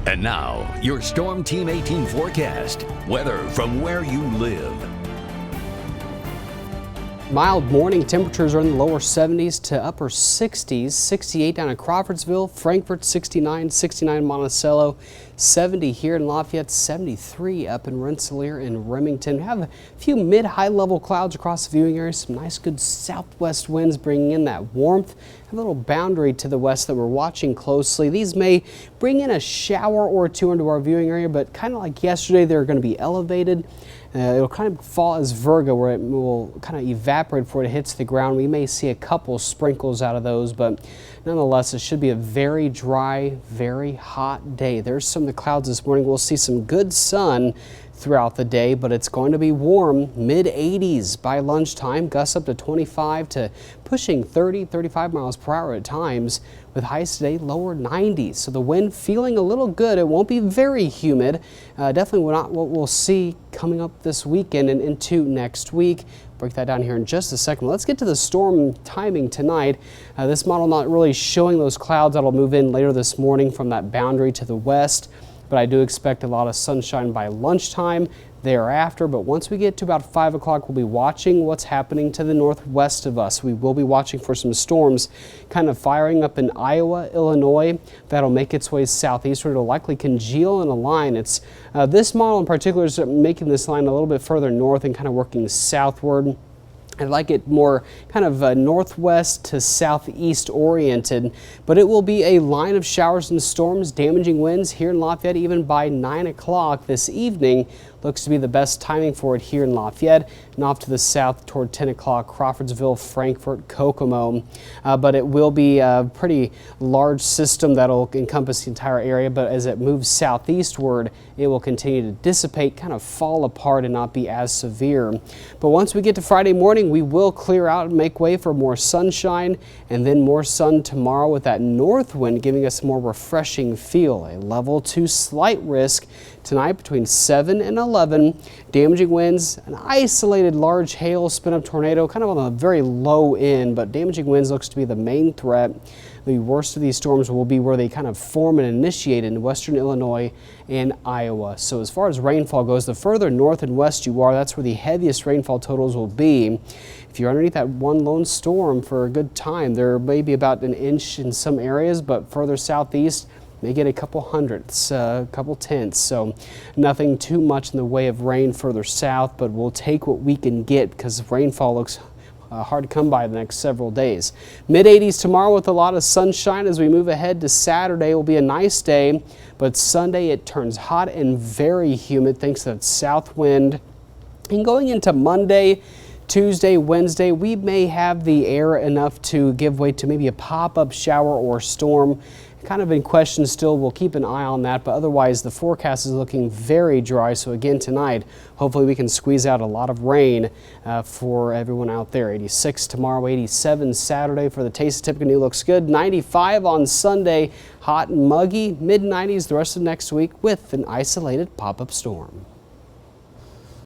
And now, your Storm Team 18 forecast. Weather from where you live. Mild morning temperatures are in the lower 70s to upper 60s. 68 down in Crawfordsville, Frankfort 69, 69 Monticello, 70 here in Lafayette, 73 up in Rensselaer and Remington. We have a few mid-high level clouds across the viewing area. Some nice good southwest winds bringing in that warmth. A little boundary to the west that we're watching closely. These may bring in a shower or two into our viewing area, but kind of like yesterday, they're going to be elevated. It'll kind of fall as Virgo, where it will kind of evaporate before it hits the ground. We may see a couple sprinkles out of those, but nonetheless, it should be a very dry, very hot day. There's some of the clouds this morning. We'll see some good sun throughout the day, but it's going to be warm, mid-80s by lunchtime, gusts up to 25 to pushing 30, 35 miles per hour at times, with highs today lower 90s. So the wind feeling a little good. It won't be very humid. Definitely not what we'll see coming up this weekend and into next week. Break that down here in just a second. Let's get to the storm timing tonight. This model not really showing those clouds that'll move in later this morning from that boundary to the west, but I do expect a lot of sunshine by lunchtime thereafter. But once we get to about 5 o'clock, we'll be watching what's happening to the northwest of us. We will be watching for some storms kind of firing up in Iowa, Illinois. That'll make its way southeastward. It'll likely congeal in a line. It's this model in particular is making this line a little bit further north and kind of working southward. I like it more kind of northwest to southeast oriented, but it will be a line of showers and storms, damaging winds here in Lafayette even by 9 o'clock this evening. Looks to be the best timing for it here in Lafayette and off to the south toward 10 o'clock, Crawfordsville, Frankfort, Kokomo. But it will be a pretty large system that'll encompass the entire area, but as it moves southeastward, it will continue to dissipate, kind of fall apart and not be as severe. But once we get to Friday morning, we will clear out and make way for more sunshine and then more sun tomorrow with that north wind giving us a more refreshing feel. A level 2 slight risk tonight between 7 and 11. Damaging winds, an isolated large hail spin-up tornado, kind of on the very low end, but damaging winds looks to be the main threat. The worst of these storms will be where they kind of form and initiate in western Illinois and Iowa. So as far as rainfall goes, the further north and west you are, that's where the heaviest rainfall totals will be. If you're underneath that one lone storm for a good time, there may be about an inch in some areas, but further southeast, may get a couple hundredths, a couple tenths, so nothing too much in the way of rain further south, but we'll take what we can get because rainfall looks hard to come by the next several days. Mid-80s tomorrow with a lot of sunshine. As we move ahead to Saturday, will be a nice day, but Sunday it turns hot and very humid thanks to that south wind. And going into Monday, Tuesday, Wednesday, we may have the air enough to give way to maybe a pop-up shower or storm. Kind of in question still. We'll keep an eye on that, but otherwise the forecast is looking very dry. So again tonight, hopefully we can squeeze out a lot of rain for everyone out there. 86 tomorrow, 87 Saturday for the Taste of Tippecanoe. Looks good. 95 on Sunday, hot and muggy. Mid-90s the rest of next week with an isolated pop-up storm.